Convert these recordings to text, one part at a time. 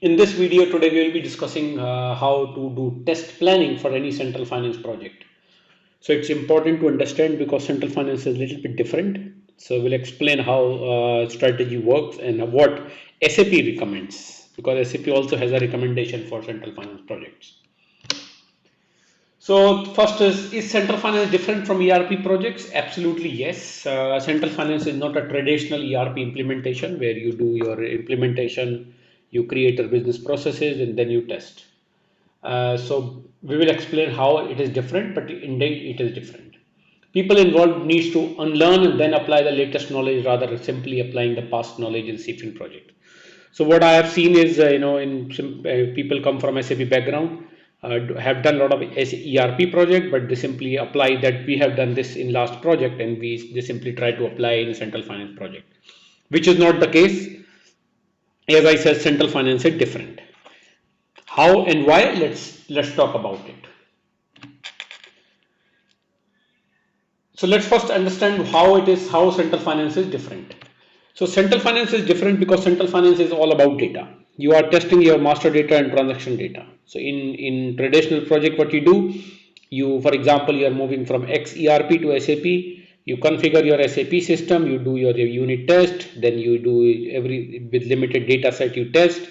In this video today we will be discussing how to do test planning for any central finance project. So it's important to understand because central finance is a little bit different. So we'll explain how strategy works and what SAP recommends, because SAP also has a recommendation for central finance projects. So first is central finance different from ERP projects? Absolutely yes. Central finance is not a traditional ERP implementation where you do your implementation, you create your business processes and then you test. So we will explain how it is different, but indeed it is different. People involved needs to unlearn and then apply the latest knowledge rather than simply applying the past knowledge in CFIN project. So what I have seen is, people come from SAP background, have done a lot of ERP project, but they simply apply that we have done this in last project and they simply try to apply in a central finance project, which is not the case. As I said, central finance is different. How and why? Let's talk about it. So let's first understand how central finance is different. So central finance is different because central finance is all about data. You are testing your master data and transaction data. So in traditional project, what you do, for example, you are moving from X ERP to SAP. You configure your SAP system, you do your unit test, then you do with limited data set you test,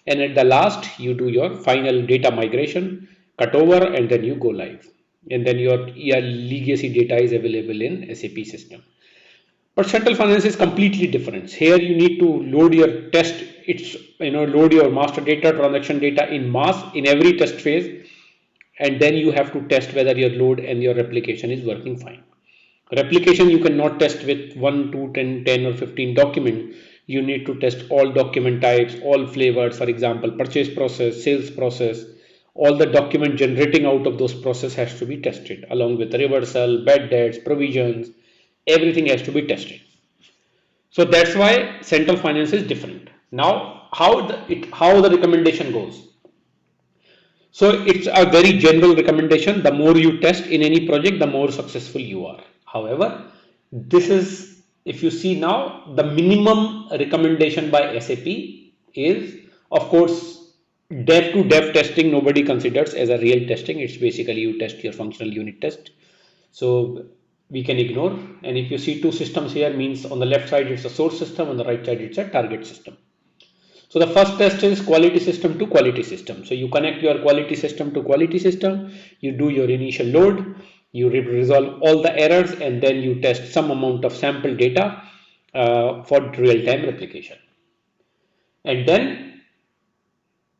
and at the last you do your final data migration, cut over, and then you go live. And then your legacy data is available in SAP system. But central finance is completely different. Here you need to load your test. Load your master data, transaction data in mass in every test phase, and then you have to test whether your load and your replication is working fine. Replication you cannot test with 1, 2, 10 or 15 document. You need to test all document types, all flavors. For example, purchase process, sales process, all the document generating out of those process has to be tested along with reversal, bad debts, provisions. Everything has to be tested. So that's why central finance is different. Now, how the recommendation goes. So it's a very general recommendation. The more you test in any project, the more successful you are. However, this is, if you see now, the minimum recommendation by SAP is, of course, dev to dev testing nobody considers as a real testing. It's basically you test your functional unit test. So we can ignore. And if you see two systems here, means on the left side it's a source system, on the right side it's a target system. So the first test is quality system to quality system. So you connect your quality system to quality system, you do your initial load, you resolve all the errors, and then you test some amount of sample data for real-time replication. And then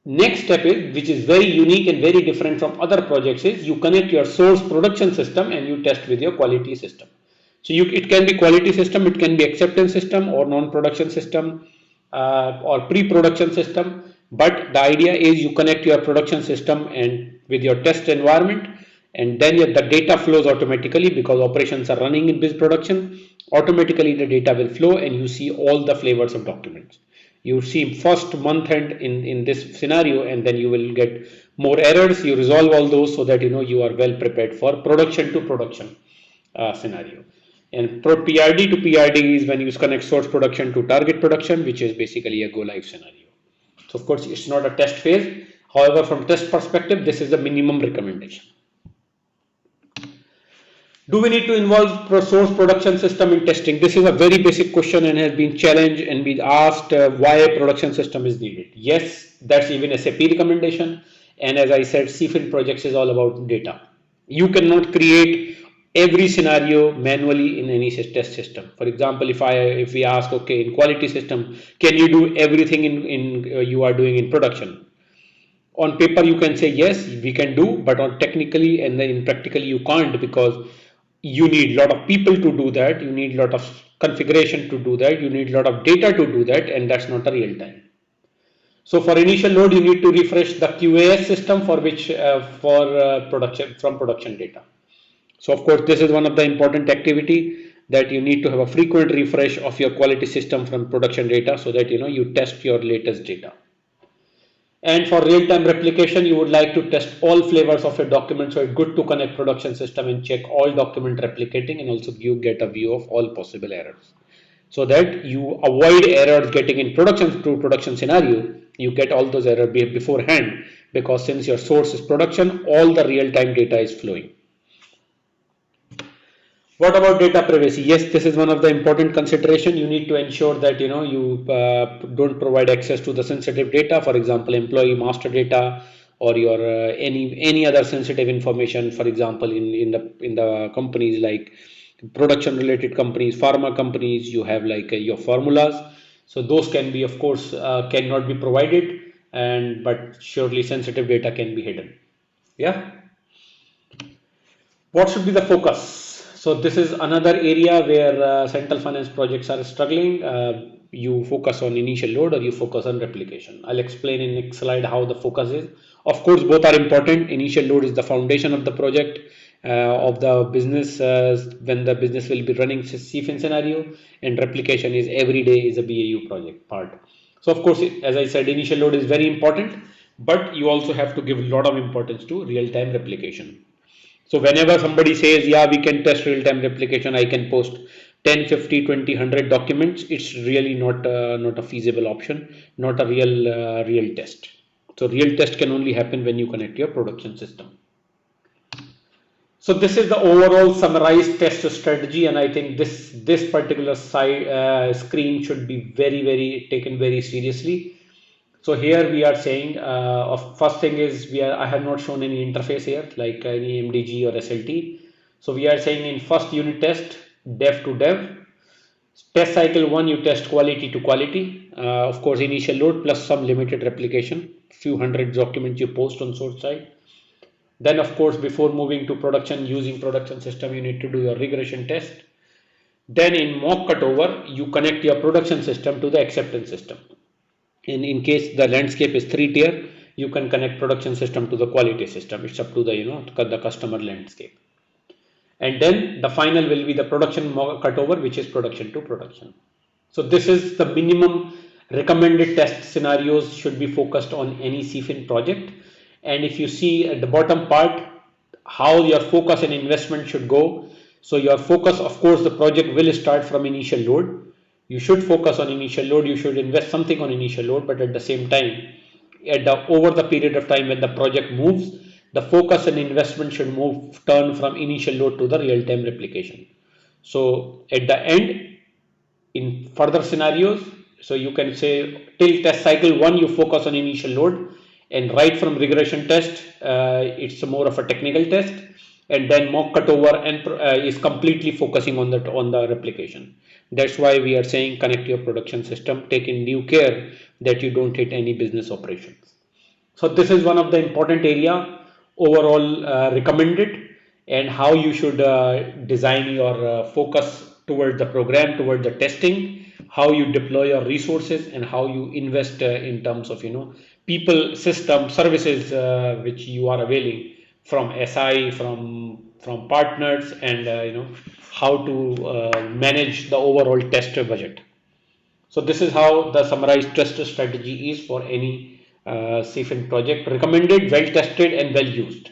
next step is, which is very unique and very different from other projects, is you connect your source production system and you test with your quality system. So it can be quality system, it can be acceptance system or non-production system or pre-production system. But the idea is you connect your production system and with your test environment, and then the data flows automatically because operations are running in this production. Automatically the data will flow and you see all the flavors of documents. You see first month end in this scenario, and then you will get more errors. You resolve all those so that you are well prepared for production to production scenario. And PRD to PRD is when you connect source production to target production, which is basically a go live scenario. So of course it's not a test phase. However, from test perspective, this is the minimum recommendation. Do we need to involve source production system in testing? This is a very basic question and has been challenged and been asked why a production system is needed. Yes, that's even SAP recommendation. And as I said, CFIN projects is all about data. You cannot create every scenario manually in any test system. For example, if we ask, okay, in quality system, can you do everything you are doing in production? On paper, you can say yes, we can do, but on technically and then in practically you can't, because you need a lot of people to do that, you need a lot of configuration to do that, you need a lot of data to do that, and that's not a real time. So for initial load, you need to refresh the QAS system for which production data. So of course, this is one of the important activity that you need to have a frequent refresh of your quality system from production data so that you test your latest data. And for real-time replication, you would like to test all flavors of your document. So it's good to connect production system and check all document replicating, and also you get a view of all possible errors. so that you avoid errors getting in production to production scenario. You get all those errors beforehand, because since your source is production, all the real-time data is flowing. What about data privacy? Yes, this is one of the important consideration. You need to ensure that you don't provide access to the sensitive data, for example, employee master data, or your any other sensitive information. For example, in the companies like production related companies, pharma companies, you have like your formulas. So those can be, of course, cannot be provided, and but surely sensitive data can be hidden. Yeah. What should be the focus? So this is another area where central finance projects are struggling. You focus on initial load or you focus on replication. I'll explain in next slide how the focus is. Of course, both are important. Initial load is the foundation of the project, of the business, when the business will be running CFIN scenario, and replication is every day is a BAU project part. So of course, as I said, initial load is very important, but you also have to give a lot of importance to real-time replication. So whenever somebody says, yeah, we can test real-time replication, I can post 10, 50, 20, 100 documents, it's really not a feasible option, not a real test. So real test can only happen when you connect your production system. So this is the overall summarized test strategy, and I think this particular screen should be very taken very seriously. So here we are saying, first thing is I have not shown any interface here like any MDG or SLT. So we are saying in first unit test, dev to dev, test cycle 1 you test quality to quality, of course initial load plus some limited replication, few hundred documents you post on source side. Then of course before moving to production using production system, you need to do your regression test. Then in mock cutover, you connect your production system to the acceptance system. In case the landscape is 3-tier, you can connect production system to the quality system. It's up to the customer landscape. And then the final will be the production cutover, which is production to production. So this is the minimum recommended test scenarios should be focused on any CFIN project. And if you see at the bottom part how your focus and investment should go, so your focus, of course, the project will start from initial load. You should focus on initial load, you should invest something on initial load, but at the same time, over the period of time when the project moves, the focus and investment should turn from initial load to the real-time replication. So at the end, in further scenarios, so you can say till test cycle 1 you focus on initial load, and right from regression test it's more of a technical test, and then mock cutover and is completely focusing on the replication. That's why we are saying connect your production system, take in due care that you don't hit any business operations. So this is one of the important area overall recommended, and how you should design your focus towards the program, towards the testing, how you deploy your resources, and how you invest in terms of people, system, services which you are availing from SI, from partners, and how to manage the overall tester budget. So this is how the summarized test strategy is for any CFIN project. Recommended, well tested, and well used.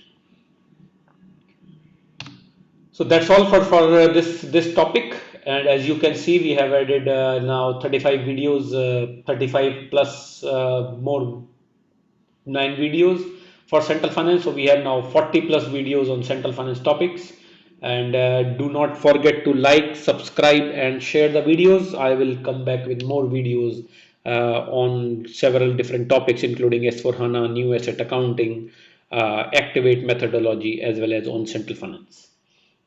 So that's all for this topic. And as you can see, we have added now 35 videos, 35 plus more 9 videos for central finance. So we have now 40 plus videos on central finance topics. And do not forget to like, subscribe, and share the videos. I will come back with more videos on several different topics, including S4HANA, new asset accounting, Activate methodology, as well as on central finance.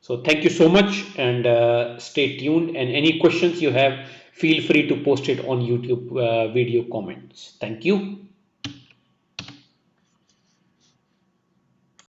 So thank you so much, and stay tuned. And any questions you have, feel free to post it on YouTube video comments. Thank you.